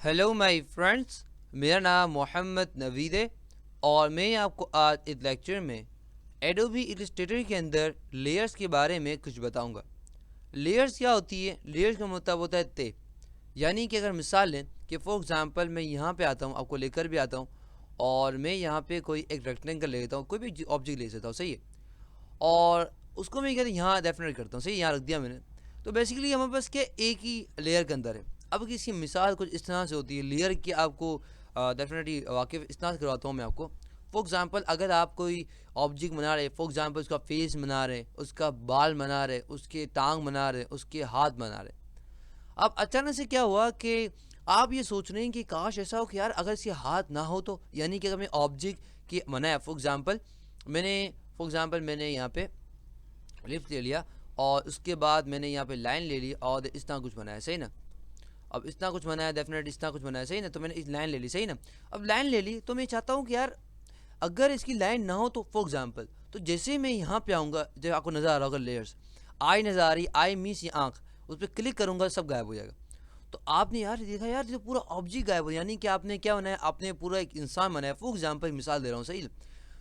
Hello my friends, मेरा नाम मोहम्मद नवीद है और मैं आपको आज इस लेक्चर में एडोबी इलस्ट्रेटर के अंदर लेयर्स के बारे में कुछ बताऊंगा। लेयर्स क्या होती है? लेयर्स का मतलब होता है तय। यानी कि अगर मिसाल लें कि फॉर एग्जांपल मैं यहाँ पे आता हूँ, आपको लेकर भी आता हूँ और मैं यहाँ पे कोई एक रेक्टेंगल ले लेता हूँ, कोई भी ऑब्जेक्ट ले सकता हूँ, सही है। और उसको मैं कहते यहाँ डेफिनेट करता हूँ, सही, यहाँ रख दिया मैंने। तो बेसिकली हमारे पास क्या एक ही लेयर के अंदर है। अब इसकी मिसाल कुछ इस तरह से होती है लेयर की, आपको डेफिनेटली वाकिफ इस तरह से करवाता हूँ मैं आपको। फॉर एग्जांपल अगर आप कोई ऑब्जेक्ट बना रहे, फॉर एग्जांपल उसका फेस बना रहे, उसका बाल बना रहे, उसके टांग बना रहे, उसके हाथ बना रहे। अब अचानक से क्या हुआ कि आप ये सोच रहे हैं कि काश ऐसा हो कि यार अगर इसके हाथ ना हो तो, यानी कि अगर मैं ऑब्जेक्ट की बनाया, फॉर एग्जांपल मैंने यहाँ पे लिफ्ट ले लिया और उसके बाद मैंने यहाँ पे लाइन ले ली और इस तरह कुछ बनाया, सही ना। अब इस तरह कुछ बनाया, डेफिनेट इस तरह कुछ बनाया, सही ना। तो मैंने इस लाइन ले ली, सही ना। अब लाइन ले ली तो मैं चाहता हूँ कि यार अगर इसकी लाइन ना हो तो, फॉर एग्जाम्पल, तो जैसे मैं यहाँ पे आऊँगा, जब आपको नज़र आ रहा होगा लेयर्स, आई नज़र आ रही, आई मीन्स ये आँख, उस पर क्लिक करूँगा सब गायब हो जाएगा। तो आपने यार देखा यार ये पूरा ऑब्जेक्ट गायब हो, यानी कि आपने क्या बनाया, आपने पूरा एक इंसान बनाया। फॉर एग्जाम्पल मिसाल दे रहा हूँ, सही।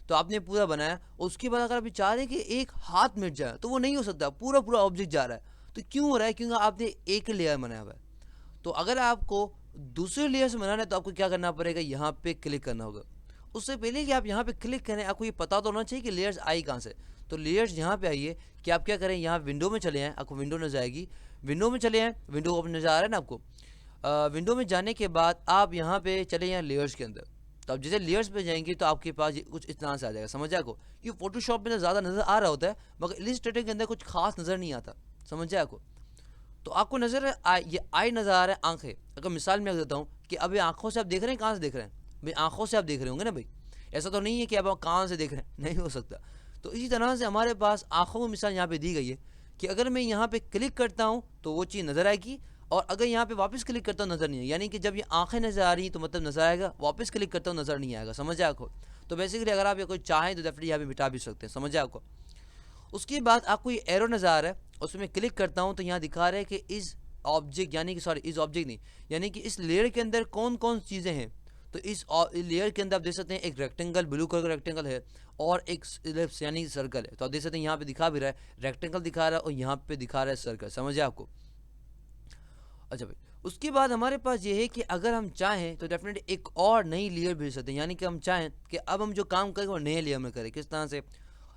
तो आपने पूरा बनाया, उसके बाद अगर आप चाह रहे हैं कि एक हाथ मिट जाए तो वो नहीं हो सकता, पूरा पूरा ऑब्जेक्ट जा रहा है। तो क्यों हो रहा है? क्योंकि आपने एक लेयर बनाया हुआ है। तो अगर आपको दूसरे लेयर से बनाना है तो आपको क्या करना पड़ेगा, यहाँ पे क्लिक करना होगा। उससे पहले कि आप यहाँ पे क्लिक करें, आपको ये पता तो होना चाहिए कि लेयर्स आई कहाँ से। तो लेयर्स यहाँ पे आइए कि आप क्या करें, यहाँ विंडो में चले आएँ, आपको विंडो नजर आएगी। विंडो में चले आएँ, विंडो ओपन नजर आ रहा है ना आपको। विंडो में जाने के बाद आप यहाँ पे चले जाएँ लेयर्स के अंदर। तो आप जैसे लेयर्स पे जाएंगे तो आपके पास ये कुछ इस तरह से आ जाएगा, समझ आपको। कि फोटोशॉप में तो ज़्यादा नज़र आ रहा होता है मगर इलस्ट्रेटर के अंदर कुछ खास नज़र नहीं आता, समझ आपको। तो आपको नज़र ये आई नज़र आ रहा है, आंखें। अगर मिसाल में देता हूँ कि अभी आंखों से आप देख रहे हैं, कहाँ से देख रहे हैं भाई? आंखों से आप देख रहे होंगे ना भाई। ऐसा तो नहीं है कि आप कान से देख रहे हैं, नहीं हो सकता। तो इसी तरह से हमारे पास आंखों में मिसाल यहाँ पे दी गई है कि अगर मैं यहाँ पे क्लिक करता हूँ तो वो चीज़ नज़र आएगी, और अगर यहाँ पे वापस क्लिक करता हूँ नज़र नहीं आएगी। यानी कि जब ये आंखें नज़र आ रही हैं तो मतलब नज़र आएगा, वापस क्लिक करता हूँ नज़र नहीं आएगा, समझ आए आपको। तो बेसिकली अगर आप ये कोई चाहें तो डेफिनेटली यहाँ पे मिटा भी सकते हैं, समझ आए आपको। उसके बाद आपको ये एरो नज़र आ रहा है, उसमें क्लिक करता हूँ तो यहाँ दिखा रहा है कि इस ऑब्जेक्ट, यानी कि सॉरी इस ऑब्जेक्ट नहीं, यानी कि इस लेयर के अंदर कौन कौन चीज़ें हैं। तो इस लेयर के अंदर आप देख सकते हैं एक रेक्टेंगल, ब्लू कलर का रेक्टेंगल है, और एक इलिप्स यानी सर्कल है। तो आप देख सकते हैं यहाँ पे दिखा भी रहा है, रेक्टेंगल दिखा रहा है और यहाँ पे दिखा रहा है सर्कल, समझे आपको। अच्छा भाई, उसके बाद हमारे पास ये है कि अगर हम चाहें तो डेफिनेटली एक और नई लेयर भेज सकते हैं। यानी कि हम चाहें कि अब हम जो काम करें वो नए लेयर में करें। किस तरह से?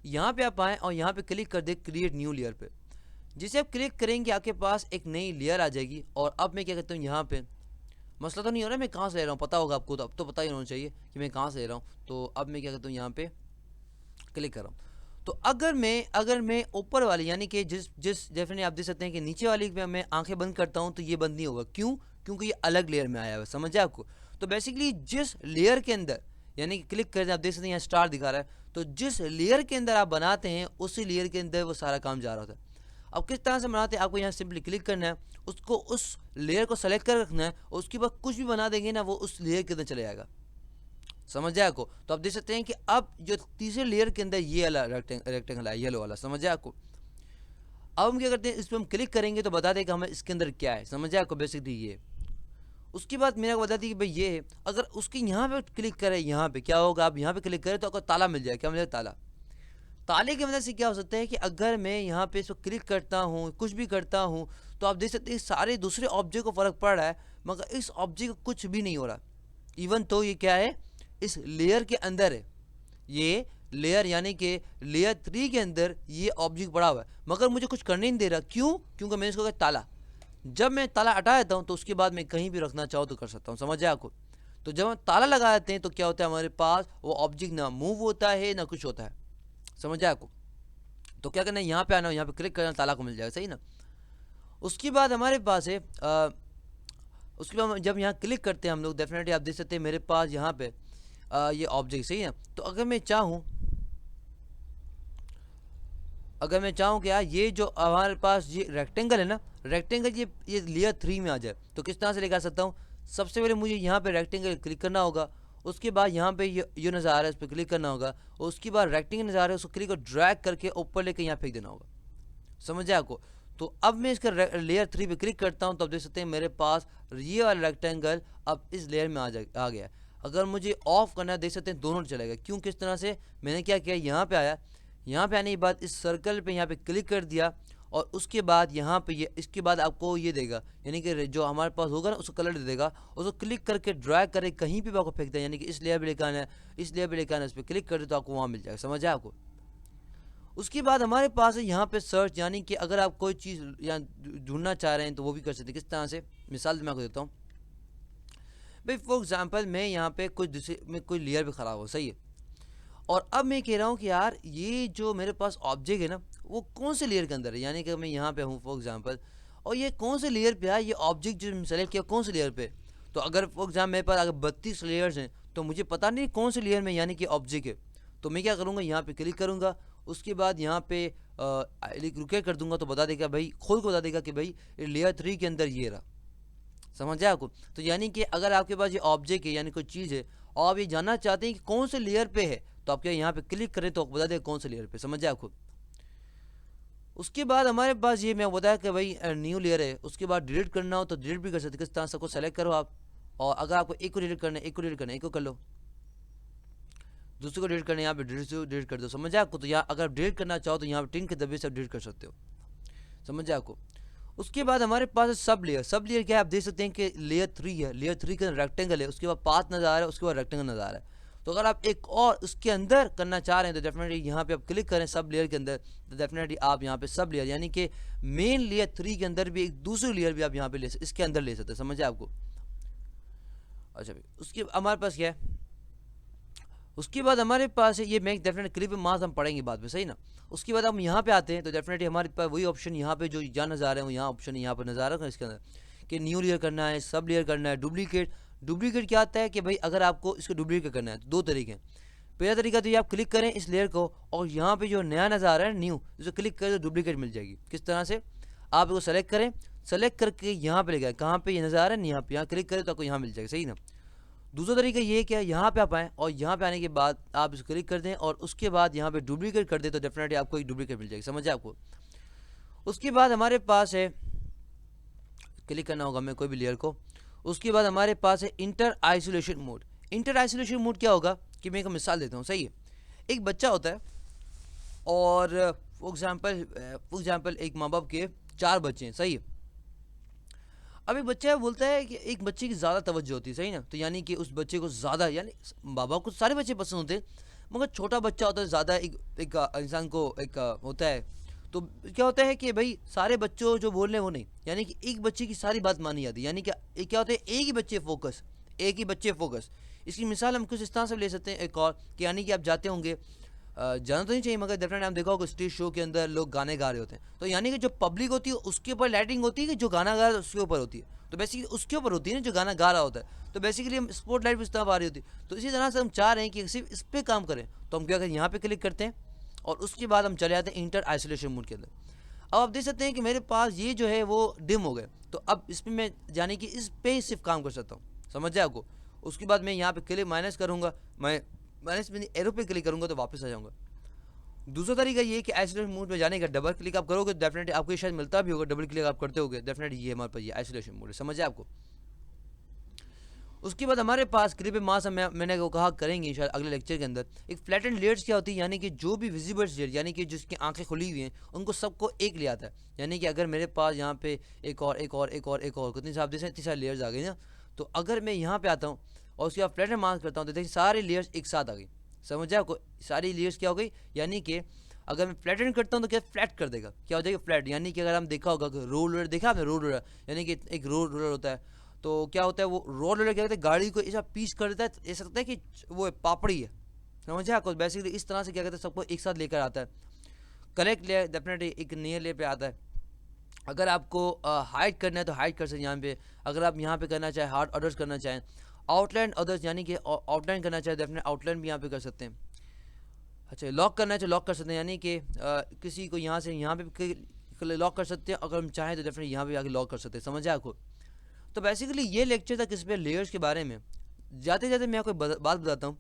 यहाँ पे आप आएँ और यहाँ पे क्लिक कर दे क्रिएट न्यू लेयर पे। जिसे आप क्लिक करेंगे आपके पास एक नई लेयर आ जाएगी। और अब मैं क्या कहता हूँ, यहाँ पे मसला तो नहीं हो रहा मैं कहाँ से ले रहा हूँ, पता होगा आपको, तो अब तो पता ही होना चाहिए कि मैं कहाँ से ले रहा हूँ। तो अब मैं क्या कहता हूँ, यहाँ पे क्लिक कर रहा हूँ। तो अगर मैं ऊपर वाली, यानी कि जिस जिस डेफिनेटली आप देख सकते हैं कि नीचे वाली पे मैं आंखें बंद करता हूँ तो ये बंद नहीं होगा। क्यों? क्योंकि ये अलग लेयर में आया हुआ है, समझे आपको। तो बेसिकली जिस लेयर के अंदर, यानी कि क्लिक कर आप देख सकते हैं यहाँ स्टार दिखा रहा है, तो जिस लेयर के अंदर आप बनाते हैं उसी लेयर के अंदर वो सारा काम जा रहा होता है। अब किस तरह से बनाते हैं, आपको यहाँ सिंपली क्लिक करना है, उसको उस लेयर को सेलेक्ट कर रखना है, और उसके बाद कुछ भी बना देंगे ना वो उस लेयर के अंदर चले जाएगा, समझ आया आपको। तो आप देख सकते हैं कि अब जो तीसरे लेयर के अंदर ये वाला रेक्टेंगल है, येलो वाला, समझ आया आपको। अब हम क्या करते हैं, इस पर हम क्लिक करेंगे तो बता देगा हमें इसके अंदर क्या है, समझ आया आपको। बेसिकली ये उसके बाद मेरे को बता दी कि भाई ये है। अगर उसके यहाँ पे क्लिक करें, यहाँ पे क्या होगा, आप यहाँ पे क्लिक करें तो आपको ताला मिल जाएगा। क्या मिलेगा? ताला। ताले की वजह से क्या हो सकता है कि अगर मैं यहाँ पे इसको क्लिक करता हूँ, कुछ भी करता हूँ, तो आप देख सकते हैं सारे दूसरे ऑब्जेक्ट को फ़र्क पड़ रहा है मगर इस ऑब्जेक्ट को कुछ भी नहीं हो रहा। इवन तो ये क्या है, इस लेयर के अंदर है, ये लेयर यानी कि लेयर 3 के अंदर ये ऑब्जेक्ट पड़ा हुआ है मगर मुझे कुछ करने नहीं दे रहा। क्यों? क्योंकि मैंने इसको कहा ताला। जब मैं ताला हटा देता हूँ तो उसके बाद मैं कहीं भी रखना चाहूँ तो कर सकता हूँ, समझ आया आपको। तो जब हम ताला लगा देते हैं तो क्या होता है, हमारे पास वो ऑब्जेक्ट ना मूव होता है ना कुछ होता है, समझ आया आपको। तो क्या करना है, यहाँ पे आना, यहाँ पे क्लिक करना, ताला को मिल जाएगा, सही ना। उसके बाद हमारे पास है उसके बाद जब यहाँ क्लिक करते हैं हम लोग, डेफिनेटली आप देख सकते हैं मेरे पास यहाँ पे ये ऑब्जेक्ट, सही है। तो अगर मैं चाहूँ कि यार ये जो हमारे पास ये रेक्टेंगल है ना, रेक्टेंगल ये लेयर 3 में आ जाए तो किस तरह से लेकर सकता हूँ। सबसे पहले मुझे यहाँ पे रेक्टेंगल क्लिक करना होगा, उसके बाद यहाँ पे ये नज़र आ रहा है, इस पर क्लिक करना होगा, और उसके बाद रेक्टेंगल नज़र आ रहा है, उसको क्लिक और ड्रैग करके ऊपर लेके यहाँ फेंक देना होगा, समझ आया आपको। तो अब मैं इसका लेयर 3 पे क्लिक करता हूँ तो आप देख सकते हैं मेरे पास ये वाला रेक्टेंगल अब इस लेयर में आ गया। अगर मुझे ऑफ करना है, देख सकते हैं दोनों चलेगा। क्यों, किस तरह से, मैंने क्या किया, यहाँ पे आया, यहाँ पे आने के बाद इस सर्कल पे यहाँ पे क्लिक कर दिया, और उसके बाद यहाँ पे ये, इसके बाद आपको ये देगा, यानी कि जो हमारे पास होगा ना उसको कलर दे देगा, उसको क्लिक करके ड्रैग करे कहीं भी आपको फेंक दें, यानी कि इस लेयर पे लेकर आना है, इस लेयर पे लेकर आना है, इस पर क्लिक कर दे तो आपको वहाँ मिल जाएगा। समझ आया आपको। उसके बाद हमारे पास है यहाँ पे सर्च, यानी कि अगर आप कोई चीज़ या ढूंढना चाह रहे हैं तो वो भी कर सकते हैं। किस तरह से, मिसाल मैं आपको देता हूँ भाई। फॉर एग्जांपल मैं यहाँ पे कोई लेयर भी ख़राब हो, सही है, और अब मैं कह रहा हूँ कि यार ये जो मेरे पास ऑब्जेक्ट है ना वो कौन से लेयर के अंदर है, यानी कि मैं यहाँ पे हूँ फॉर एग्जांपल, और ये कौन से लेयर पे है, ये ऑब्जेक्ट जो सेलेक्ट किया कौन से लेयर पे। तो अगर फॉर एग्जाम्पल मेरे पास अगर 32 लेयर्स हैं तो मुझे पता नहीं कौन से लेयर में यानी कि ऑब्जेक्ट है। तो मैं क्या करूँगा, यहाँ पे क्लिक करूँगा, उसके बाद यहाँ पे रोटेट कर दूंगा तो बता देगा भाई, खुद को बता देगा कि भाई लेयर 3 के अंदर ये रहा। समझ आया आपको। तो यानी कि अगर आपके पास ये ऑब्जेक्ट है यानी कोई चीज़ है और आप ये जानना चाहते हैं कि कौन से लेयर पे है, तो आप क्या यहाँ पे क्लिक करें तो बता देगा कौन से लेयर पे। समझ आया आपको। उसके बाद हमारे पास ये मैं बताया कि भाई न्यू लेयर है, उसके बाद डिलीट करना हो तो डिलीट भी कर सकते। किस तरह सबको सेलेक्ट करो आप, और अगर आपको एक को डिलीट करना है, एक को डिलीट करना है, एक को कर लो, दूसरे को डिलीट करना है, यहाँ पे डिलीट कर दो। समझ आया आपको। तो यहाँ अगर डिलीट करना चाहो तो यहाँ पे टिन के दबे से डिलीट कर सकते हो। समझ आया आपको। उसके बाद हमारे पास है सब लेयर। सब लेयर क्या है, आप देख सकते हैं कि लेयर 3 है, लेयर 3 के अंदर रेक्टेंगल है, उसके बाद पाथ नज़र आ रहा है, उसके बाद रेक्टेंगल नज़र आ रहा है। तो अगर आप एक और उसके अंदर करना चाह रहे हैं तो डेफिनेटली यहाँ पे आप क्लिक करें सब लेयर के अंदर, तो डेफिनेटली आप यहाँ पे सब लेयर यानी कि मेन लेयर 3 के अंदर भी एक दूसरी लेयर भी आप यहाँ पे ले सकते, इसके अंदर ले सकते हैं। समझे आपको। अच्छा भाई, उसके हमारे पास क्या है, उसके बाद हमारे पास है ये मैं डेफिनेट क्लिप मास हम पढ़ेंगे बाद में, सही ना। उसके बाद हम यहाँ पे आते हैं तो डेफिनेटली हमारे पास वही ऑप्शन यहाँ पे जो जहाँ नज़ा रहे हैं यहाँ ऑप्शन यहाँ पर नज़ा रहा है इसके अंदर कि न्यू लेयर करना है, सब लेयर करना है, डुप्लीकेट। डुप्लीकेट क्या आता है कि भाई अगर आपको इसको डुप्लीकेट करना है तो 2 तरीके हैं। पहला तरीका तो ये आप क्लिक करें इस लेयर को और यहाँ पे जो नया नज़ा आ रहा है न्यू, इसको क्लिक करें तो डुप्लीकेट मिल जाएगी। किस तरह से, आप इसको सेलेक्ट करें, सेलेक्ट करके यहाँ पे ले गए, कहाँ पे ये नज़ा आ रहा है, यहाँ पे, यहाँ क्लिक करें तो आपको यहाँ मिल जाएगा, सही ना। दूसरा तरीका ये क्या है, यहाँ पे आप आएँ और यहाँ पे आने के बाद आप इसको क्लिक कर दें और उसके बाद यहाँ पे डुप्लीकेट कर दें तो डेफिनेटली आपको एक डुप्लीकेट मिल जाएगी। समझ आपको। उसके बाद हमारे पास है, क्लिक करना होगा हमें कोई भी लेयर को। उसके बाद हमारे पास है inter isolation mode. Inter isolation mode क्या होगा कि मैं एक मिसाल देता हूँ, सही है। एक बच्चा होता है और फॉर एग्जाम्पल एक माँ बाप के 4 बच्चे हैं, सही है। अब एक बच्चा बोलता है कि एक बच्चे की ज़्यादा तवज्जो होती है, सही ना। तो यानी कि उस बच्चे को ज़्यादा, यानी बाबा को सारे बच्चे पसंद होते हैं मगर छोटा बच्चा होता है ज़्यादा, एक इंसान को एक होता है। तो क्या होता है कि भाई सारे बच्चों जो बोल रहे हैं वो नहीं, यानी कि एक बच्चे की सारी बात मानी जाती है, यानी कि क्या होता है एक ही बच्चे फोकस, एक ही बच्चे फोकस। इसकी मिसाल हम कुछ इस तरह से ले सकते हैं एक और कि यानी कि आप जाते होंगे, जाना तो नहीं चाहिए मगर डेफिनेटली हम देखा होगा स्टेज शो के अंदर लोग गाने गा रहे होते हैं, तो यानी कि जो पब्लिक होती है उसके ऊपर लाइटिंग होती है कि जो गाना गा रहा है उसके ऊपर होती है, तो बेसिकली उसके ऊपर होती है ना जो गाना गा रहा होता है। तो बेसिकली हम स्पॉट लाइट भी इस तरह आ रही होती है। तो इसी तरह से हम चाह रहे हैं कि सिर्फ इस पर काम करें, तो हम क्या करें, यहाँ पे क्लिक करते हैं और उसके बाद हम चले जाते हैं इंटर आइसोलेशन मोड के अंदर। अब आप देख सकते हैं कि मेरे पास ये जो है वो डिम हो गए, तो अब इसमें मैं यानी कि इस पे सिर्फ काम कर सकता हूँ। समझ जाए आपको। उसके बाद मैं यहाँ पे क्लिक माइनस करूँगा, मैं माइनस में एरो पे क्लिक करूँगा तो वापस आ जाऊँगा। दूसरा तरीका ये है कि आइसोलेशन मोड में जाने का डबल क्लिक आप करोगे डेफिनेटली आपको शायद मिलता भी होगा, डबल क्लिक आप करते होगे डेफिनेटली ये हमारे पास ये आइसोलेशन मोड है। समझ आए आपको। उसके बाद हमारे पास क्लिप मास मैंने को कहा करेंगे शायद अगले लेक्चर के अंदर। एक फ्लैटेंड लेयर्स क्या होती है, यानी कि जो भी विजिबल लेयर यानी कि जिसकी आंखें खुली हुई हैं उनको सबको एक ले आता है। यानी कि अगर मेरे पास यहाँ पे एक और कितनी साहब जैसे 3 लेयर्स आ गई ना, तो अगर मैं यहाँ पे आता हूँ और उसके बाद फ्लैटेंड मार्क करता हूँ तो देखिए सारे लेयर्स एक साथ आ गई। समझ आपको। सारी लेयर्स क्या हो गई, यानी कि अगर मैं फ्लैटेंड करता हूँ तो क्या फ्लैट कर देगा, क्या हो जाएगा फ्लैट। यानी कि अगर हम देखा होगा रोड रोलर, देखा आपने रोड रोलर, यानी कि एक रोड रोलर होता है, तो क्या होता है वो रोड रोलर क्या करता है गाड़ी को ऐसा पीस कर देता है, ऐसा लगता है कि वो पापड़ी है। समझे आपको। बेसिकली इस तरह से क्या कहते हैं सबको एक साथ लेकर आता है। करेक्ट लेयर डेफिनेटली एक नियर लेयर पे आता है। अगर आपको हाइड करना है तो हाइड कर सकते हैं यहाँ पे। अगर आप यहाँ पे करना चाहें हार्ड ऑर्डर्स करना चाहें, आउटलाइन अदर्स यानी कि आउटलाइन करना चाहे डेफिनेट आउटलाइन भी यहाँ पे कर सकते हैं। अच्छा लॉक करना है तो लॉक कर सकते हैं, यानी कि किसी को यहाँ से यहाँ पे लॉक कर सकते हैं। अगर हम चाहें तो डेफिनेट यहाँ पे आके लॉक कर सकते हैं। समझ आए आपको। तो बेसिकली ये लेक्चर था किस पे, लेयर्स के बारे में। जाते जाते मैं आपको बात बताता हूँ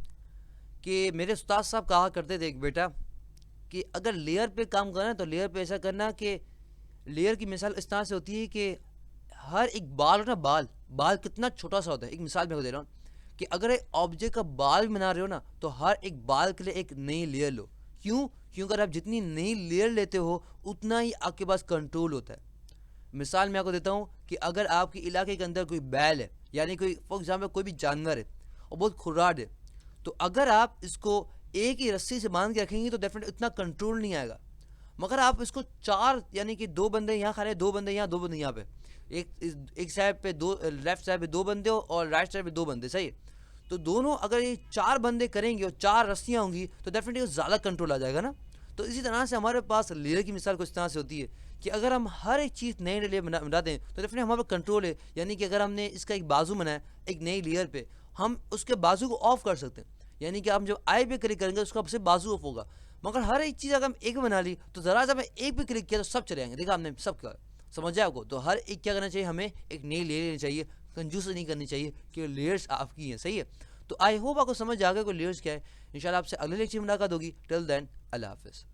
कि मेरे उस्ताद साहब कहा करते थे एक बेटा कि अगर लेयर पे काम करना है तो लेयर पे ऐसा करना कि लेयर की मिसाल इस तरह से होती है कि हर एक बाल हो ना, बाल कितना छोटा सा होता है। एक मिसाल मैं आपको दे रहा हूँ कि अगर एक ऑब्जेक्ट का बाल भी बना रहे हो ना, तो हर एक बाल के लिए एक नई लेयर लो। क्यों? क्योंकि अगर आप जितनी नई लेयर लेते हो उतना ही आपके पास कंट्रोल होता है। मिसाल मैं आपको देता हूँ कि अगर आपके इलाके के अंदर कोई बैल है, यानी कोई फॉर एग्जाम्पल कोई भी जानवर है और बहुत खुराड है, तो अगर आप इसको एक ही रस्सी से बांध के रखेंगे तो डेफिनेट इतना कंट्रोल नहीं आएगा। मगर आप इसको चार, यानी कि दो बंदे यहाँ खड़े, दो बंदे यहाँ, दो बंदे यहाँ पे, एक साइड पे दो, लेफ्ट साइड पे दो बंदे हो और राइट साइड पे दो बंदे, सही है। तो दोनों अगर ये चार बंदे करेंगे और चार रस्सियाँ होंगी तो डेफिनेटली ज़्यादा कंट्रोल आ जाएगा ना। तो इसी तरह से हमारे पास लेयर की मिसाल कुछ तरह से होती है कि अगर हम हर एक चीज़ नए लेयर बना दें तो डेफिनेटली हमारे पास कंट्रोल है। यानी कि अगर हमने इसका एक बाजू बनाया एक नई लेयर पे, हम उसके बाजू को ऑफ कर सकते हैं। यानी कि हम जब आई पे क्लिक करेंगे उसका से बाजू ऑफ होगा। मगर हर एक चीज़ अगर हम एक बना ली तो ज़रा सा मैं एक पे क्लिक किया तो सब चले जाएंगे। देखा आपने सब क्या समझ जाए आपको। तो हर एक क्या करना चाहिए, हमें एक नई लेयर लेनी चाहिए, कंजूस नहीं करनी चाहिए कि लेयर्स आपकी हैं, सही है। तो आई होप आपको समझ आ गया कोई लेयर्स क्या है। इंशाल्लाह आपसे अगले लेक्चर में मुलाकात होगी। टिल देन अल्लाह हाफिज़।